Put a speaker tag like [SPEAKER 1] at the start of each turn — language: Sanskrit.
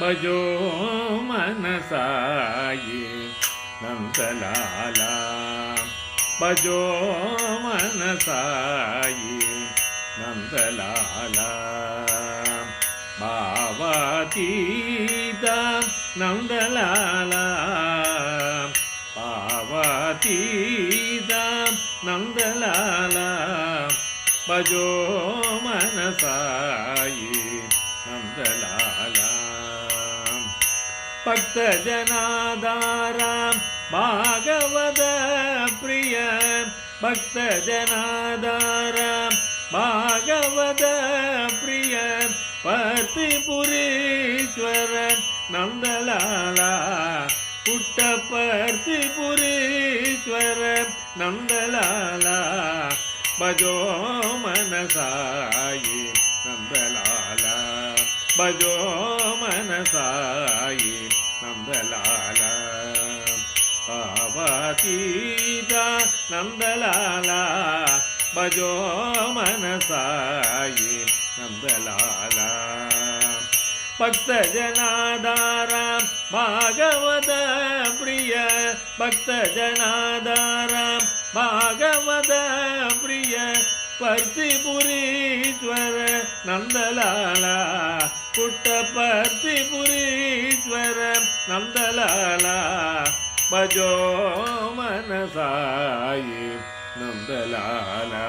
[SPEAKER 1] भजो मनसाये नंदलाला भजो मनसाये नंदलाला भावातीता नंदलाला भावातीता नंदलाला भजो मनसाये नंदलाला भक्त जनाधारा भागवत प्रिय भक्त जनाधारा भागवत प्रिय पर्तिपुरीश्वर नंदलाला पुट्टपर्तिपुरीश्वर नंदलाला भजो मनसाये नंदलाला भजो मनसाये नंदलाला भावातीता नंदलाला भजो मनसाये नंदलाला भक्त जनाधारा भागवत प्रिय भक्त जनाधारा भागवत प्रिय पर्तिपुरीश्वर नंदलाला पुट्टपर्तिपुरीश्वर नंदलाला भजो मनसाये नंदलाला।